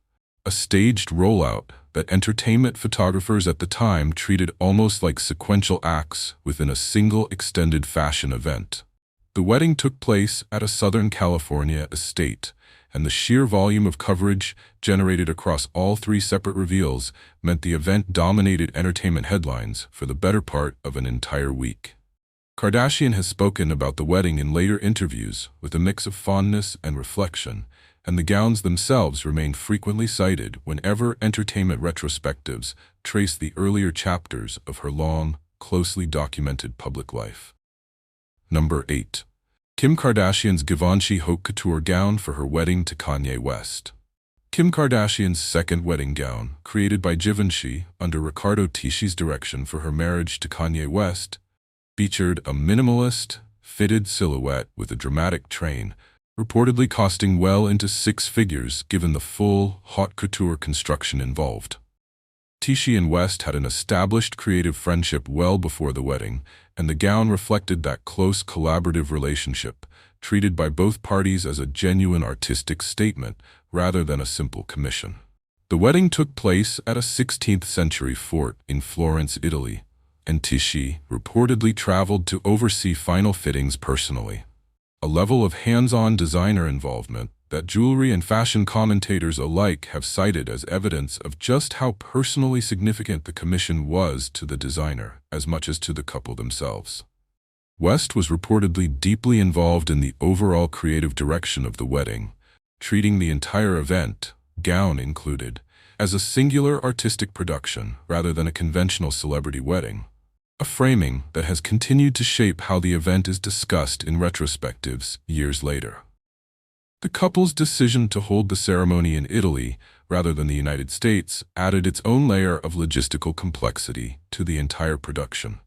A staged rollout that entertainment photographers at the time treated almost like sequential acts within a single extended fashion event. The wedding took place at a Southern California estate, and the sheer volume of coverage generated across all 3 separate reveals meant the event dominated entertainment headlines for the better part of an entire week. Kardashian has spoken about the wedding in later interviews with a mix of fondness and reflection, and the gowns themselves remain frequently cited whenever entertainment retrospectives trace the earlier chapters of her long, closely documented public life. Number 8. Kim Kardashian's Givenchy haute couture gown for her wedding to Kanye West. Kim Kardashian's second wedding gown, created by Givenchy under Riccardo Tisci's direction for her marriage to Kanye West, featured a minimalist, fitted silhouette with a dramatic train, reportedly costing well into 6 figures given the full haute couture construction involved. Tisci and West had an established creative friendship well before the wedding, and the gown reflected that close collaborative relationship, treated by both parties as a genuine artistic statement rather than a simple commission. The wedding took place at a 16th-century fort in Florence, Italy, and Tisci reportedly traveled to oversee final fittings personally. A level of hands-on designer involvement that jewelry and fashion commentators alike have cited as evidence of just how personally significant the commission was to the designer as much as to the couple themselves. West was reportedly deeply involved in the overall creative direction of the wedding, treating the entire event, gown included, as a singular artistic production rather than a conventional celebrity wedding. A framing that has continued to shape how the event is discussed in retrospectives years later. The couple's decision to hold the ceremony in Italy rather than the United States added its own layer of logistical complexity to the entire production,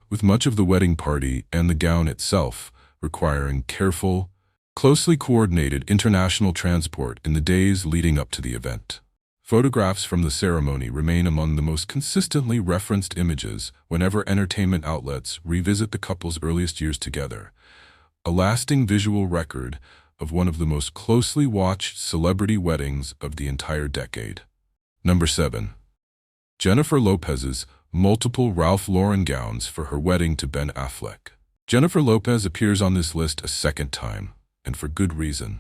with much of the wedding party and the gown itself requiring careful, closely coordinated international transport in the days leading up to the event. Photographs from the ceremony remain among the most consistently referenced images whenever entertainment outlets revisit the couple's earliest years together, a lasting visual record of one of the most closely watched celebrity weddings of the entire decade. Number 7. Jennifer Lopez's multiple Ralph Lauren gowns for her wedding to Ben Affleck. Jennifer Lopez appears on this list a second time, and for good reason.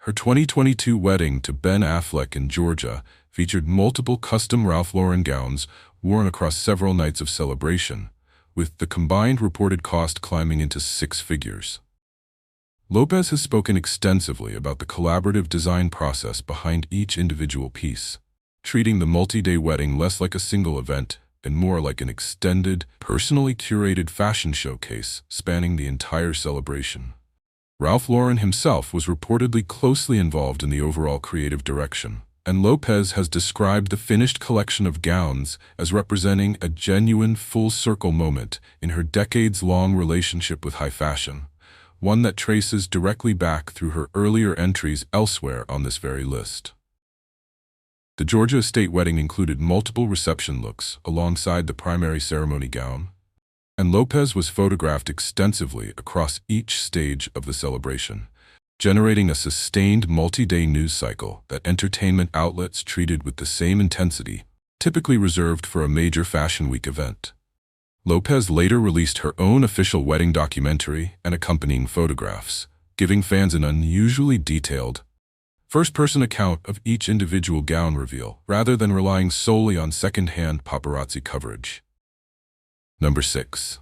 Her 2022 wedding to Ben Affleck in Georgia featured multiple custom Ralph Lauren gowns worn across several nights of celebration, with the combined reported cost climbing into 6 figures. Lopez has spoken extensively about the collaborative design process behind each individual piece, treating the multi-day wedding less like a single event and more like an extended, personally curated fashion showcase spanning the entire celebration. Ralph Lauren himself was reportedly closely involved in the overall creative direction, and Lopez has described the finished collection of gowns as representing a genuine full-circle moment in her decades-long relationship with high fashion, one that traces directly back through her earlier entries elsewhere on this very list. The Georgia estate wedding included multiple reception looks alongside the primary ceremony gown, and Lopez was photographed extensively across each stage of the celebration, generating a sustained multi-day news cycle that entertainment outlets treated with the same intensity typically reserved for a major Fashion Week event. Lopez later released her own official wedding documentary and accompanying photographs, giving fans an unusually detailed, first-person account of each individual gown reveal, rather than relying solely on second-hand paparazzi coverage. Number 6.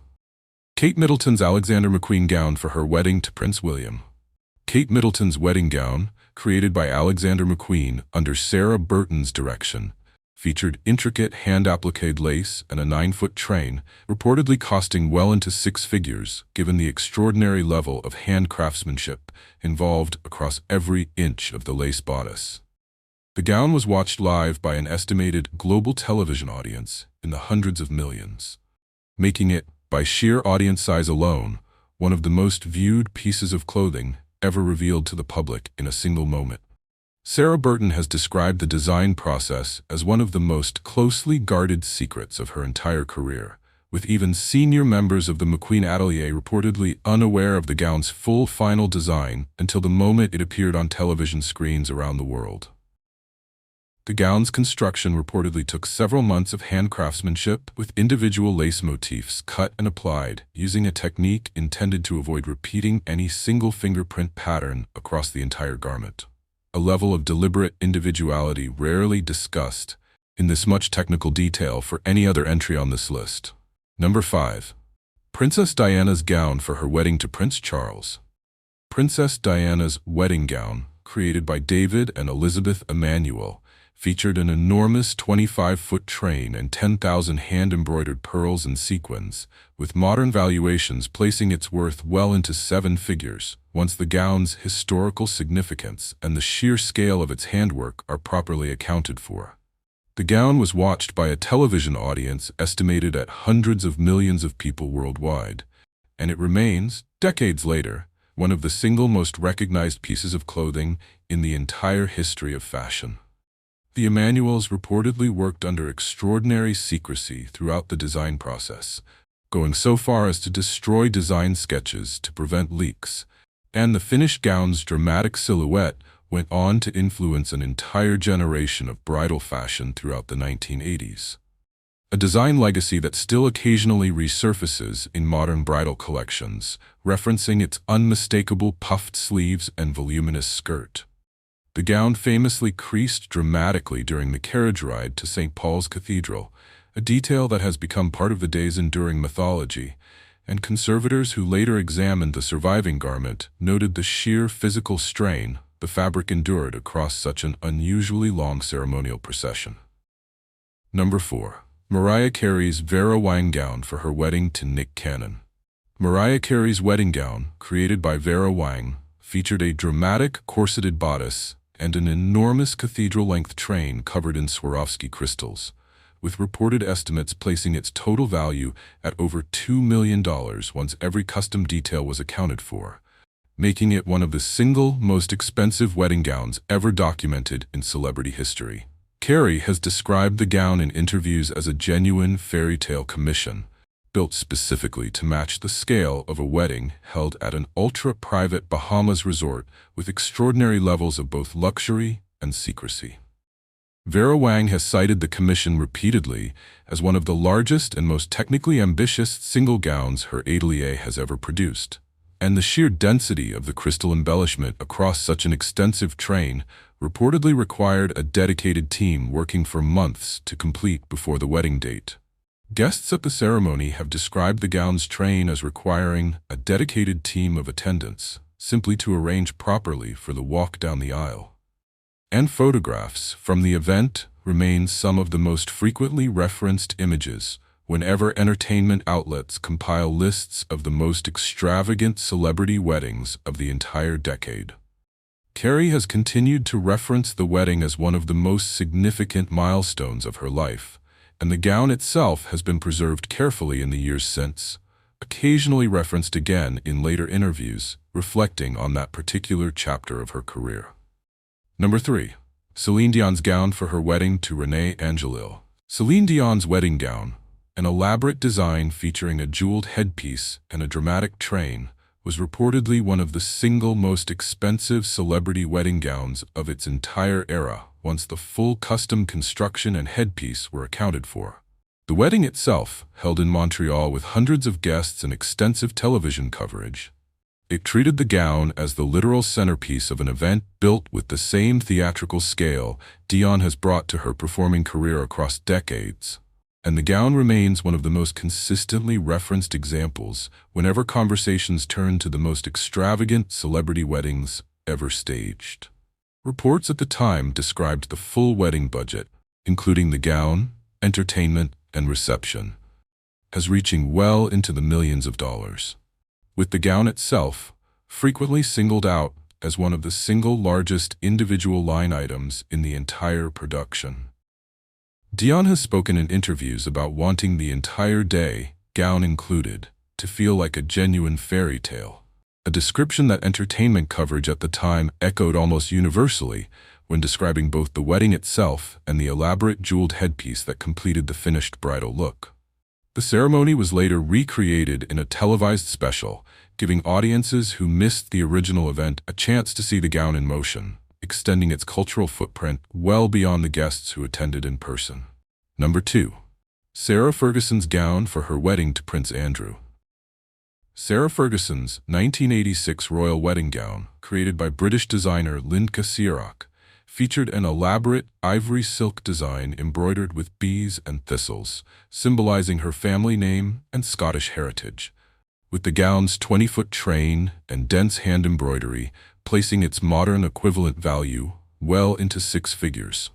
Kate Middleton's Alexander McQueen gown for her wedding to Prince William. Kate Middleton's wedding gown, created by Alexander McQueen under Sarah Burton's direction, featured intricate hand-appliqued lace and a 9-foot train, reportedly costing well into 6 figures, given the extraordinary level of hand craftsmanship involved across every inch of the lace bodice. The gown was watched live by an estimated global television audience in the hundreds of millions, making it, by sheer audience size alone, one of the most viewed pieces of clothing ever revealed to the public in a single moment. Sarah Burton has described the design process as one of the most closely guarded secrets of her entire career, with even senior members of the McQueen atelier reportedly unaware of the gown's full final design until the moment it appeared on television screens around the world. The gown's construction reportedly took several months of hand craftsmanship, with individual lace motifs cut and applied using a technique intended to avoid repeating any single fingerprint pattern across the entire garment, a level of deliberate individuality rarely discussed in this much technical detail for any other entry on this list. Number 5. Princess Diana's gown for her wedding to Prince Charles. Princess Diana's wedding gown, created by David and Elizabeth Emanuel, featured an enormous 25-foot train and 10,000 hand-embroidered pearls and sequins, with modern valuations placing its worth well into 7 figures, once the gown's historical significance and the sheer scale of its handwork are properly accounted for. The gown was watched by a television audience estimated at hundreds of millions of people worldwide, and it remains, decades later, one of the single most recognized pieces of clothing in the entire history of fashion. The Emanuels reportedly worked under extraordinary secrecy throughout the design process, going so far as to destroy design sketches to prevent leaks, and the finished gown's dramatic silhouette went on to influence an entire generation of bridal fashion throughout the 1980s. A design legacy that still occasionally resurfaces in modern bridal collections, referencing its unmistakable puffed sleeves and voluminous skirt. The gown famously creased dramatically during the carriage ride to St. Paul's Cathedral, a detail that has become part of the day's enduring mythology, and conservators who later examined the surviving garment noted the sheer physical strain the fabric endured across such an unusually long ceremonial procession. Number 4. Mariah Carey's Vera Wang gown for her wedding to Nick Cannon. Mariah Carey's wedding gown, created by Vera Wang, featured a dramatic corseted bodice and an enormous cathedral-length train covered in Swarovski crystals, with reported estimates placing its total value at over $2 million once every custom detail was accounted for, making it one of the single most expensive wedding gowns ever documented in celebrity history. Carey has described the gown in interviews as a genuine fairy tale commission, built specifically to match the scale of a wedding held at an ultra-private Bahamas resort with extraordinary levels of both luxury and secrecy. Vera Wang has cited the commission repeatedly as one of the largest and most technically ambitious single gowns her atelier has ever produced, and the sheer density of the crystal embellishment across such an extensive train reportedly required a dedicated team working for months to complete before the wedding date. Guests at the ceremony have described the gown's train as requiring a dedicated team of attendants simply to arrange properly for the walk down the aisle. And photographs from the event remain some of the most frequently referenced images whenever entertainment outlets compile lists of the most extravagant celebrity weddings of the entire decade. Carrie has continued to reference the wedding as one of the most significant milestones of her life, and the gown itself has been preserved carefully in the years since, occasionally referenced again in later interviews, reflecting on that particular chapter of her career. Number 3. Celine Dion's gown for her wedding to René Angelil. Celine Dion's wedding gown, an elaborate design featuring a jeweled headpiece and a dramatic train, was reportedly one of the single most expensive celebrity wedding gowns of its entire era, once the full custom construction and headpiece were accounted for. The wedding itself, held in Montreal with hundreds of guests and extensive television coverage, it treated the gown as the literal centerpiece of an event built with the same theatrical scale Dion has brought to her performing career across decades. And the gown remains one of the most consistently referenced examples whenever conversations turn to the most extravagant celebrity weddings ever staged. Reports at the time described the full wedding budget, including the gown, entertainment, and reception, as reaching well into the millions of dollars, with the gown itself frequently singled out as one of the single largest individual line items in the entire production. Dion has spoken in interviews about wanting the entire day, gown included, to feel like a genuine fairy tale, a description that entertainment coverage at the time echoed almost universally when describing both the wedding itself and the elaborate jeweled headpiece that completed the finished bridal look. The ceremony was later recreated in a televised special, giving audiences who missed the original event a chance to see the gown in motion, extending its cultural footprint well beyond the guests who attended in person. Number 2. Sarah Ferguson's gown for her wedding to Prince Andrew. Sarah Ferguson's 1986 royal wedding gown, created by British designer Linka Sierach, featured an elaborate ivory silk design embroidered with bees and thistles, symbolizing her family name and Scottish heritage, with the gown's 20-foot train and dense hand embroidery placing its modern equivalent value well into 6 figures.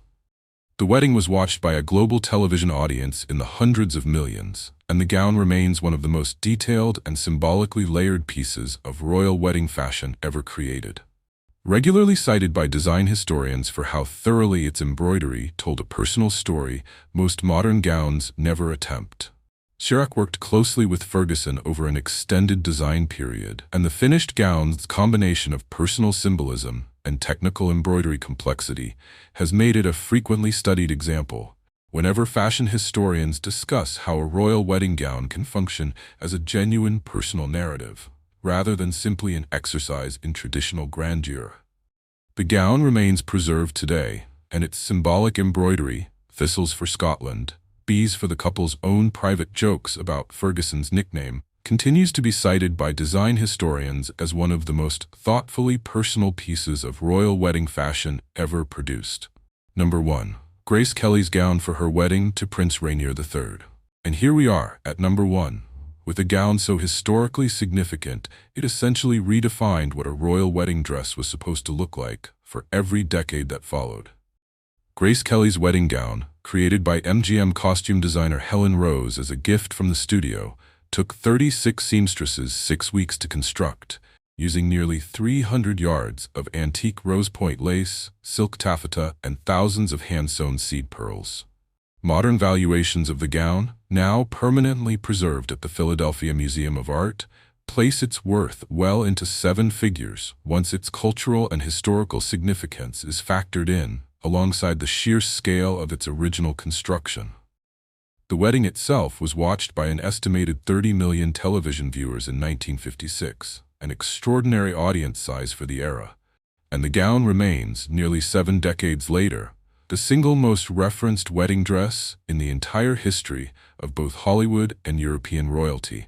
The wedding was watched by a global television audience in the hundreds of millions, and the gown remains one of the most detailed and symbolically layered pieces of royal wedding fashion ever created. Regularly cited by design historians for how thoroughly its embroidery told a personal story most modern gowns never attempt. Sierach worked closely with Ferguson over an extended design period, and the finished gown's combination of personal symbolism and technical embroidery complexity has made it a frequently studied example whenever fashion historians discuss how a royal wedding gown can function as a genuine personal narrative, rather than simply an exercise in traditional grandeur. The gown remains preserved today, and its symbolic embroidery, thistles for Scotland, bees for the couple's own private jokes about Ferguson's nickname, continues to be cited by design historians as one of the most thoughtfully personal pieces of royal wedding fashion ever produced. Number 1. Grace Kelly's gown for her wedding to Prince Rainier III. And here we are at number 1. With a gown so historically significant, it essentially redefined what a royal wedding dress was supposed to look like for every decade that followed. Grace Kelly's wedding gown, created by MGM costume designer Helen Rose as a gift from the studio, took 36 seamstresses 6 weeks to construct, using nearly 300 yards of antique rose point lace, silk taffeta, and thousands of hand-sewn seed pearls. Modern valuations of the gown, now permanently preserved at the Philadelphia Museum of Art, place its worth well into 7 figures once its cultural and historical significance is factored in, alongside the sheer scale of its original construction. The wedding itself was watched by an estimated 30 million television viewers in 1956, an extraordinary audience size for the era, and the gown remains, nearly 7 decades later, the single most referenced wedding dress in the entire history of both Hollywood and European royalty,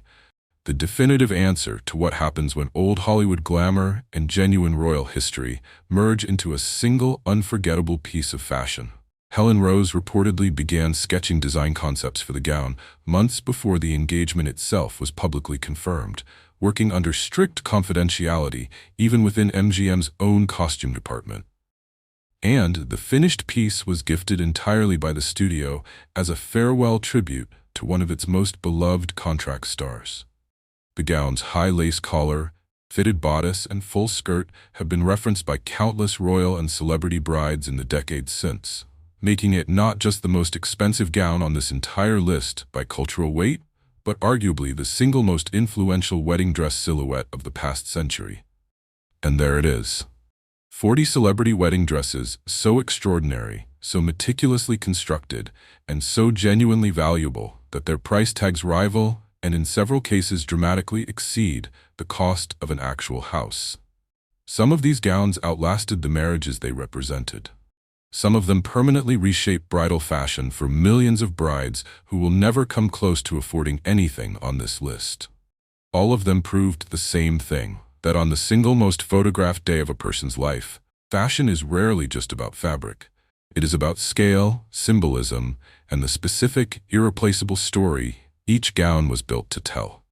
the definitive answer to what happens when old Hollywood glamour and genuine royal history merge into a single unforgettable piece of fashion. Helen Rose reportedly began sketching design concepts for the gown months before the engagement itself was publicly confirmed, working under strict confidentiality even within MGM's own costume department. And the finished piece was gifted entirely by the studio as a farewell tribute to one of its most beloved contract stars. The gown's high lace collar Fitted bodice and full skirt have been referenced by countless royal and celebrity brides in the decades since, making it not just the most expensive gown on this entire list by cultural weight, but arguably the single most influential wedding dress silhouette of the past century. And there it is. 40 celebrity wedding dresses, so extraordinary, so meticulously constructed, and so genuinely valuable that their price tags rival and in several cases dramatically exceed the cost of an actual house. Some of these gowns outlasted the marriages they represented. Some of them permanently reshaped bridal fashion for millions of brides who will never come close to affording anything on this list. All of them proved the same thing, that on the single most photographed day of a person's life, fashion is rarely just about fabric. It is about scale, symbolism, and the specific, irreplaceable story each gown was built to tell.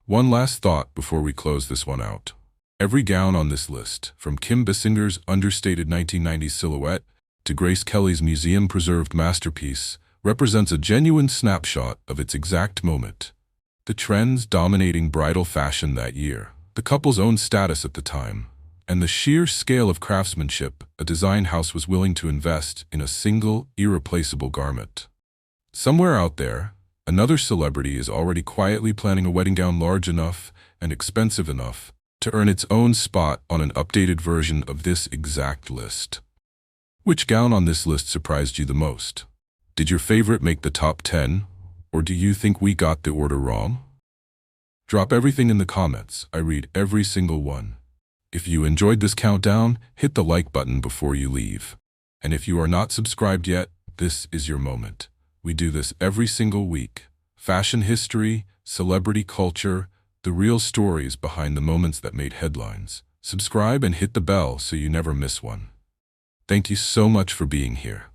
One last thought before we close this one out. Every gown on this list, from Kim Basinger's understated 1990s silhouette to Grace Kelly's museum-preserved masterpiece, represents a genuine snapshot of its exact moment. The trends dominating bridal fashion that year, the couple's own status at the time, and the sheer scale of craftsmanship a design house was willing to invest in a single, irreplaceable garment. Somewhere out there, another celebrity is already quietly planning a wedding gown large enough and expensive enough to earn its own spot on an updated version of this exact list. Which gown on this list surprised you the most? Did your favorite make the top 10, or do you think we got the order wrong? Drop everything in the comments. I read every single one. If you enjoyed this countdown, hit the like button before you leave. And if you are not subscribed yet, this is your moment. We do this every single week. Fashion history, celebrity culture, the real stories behind the moments that made headlines. Subscribe and hit the bell so you never miss one. Thank you so much for being here.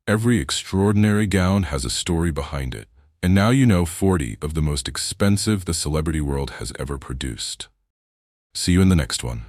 Every extraordinary gown has a story behind it, and now you know 40 of the most expensive the celebrity world has ever produced. See you in the next one.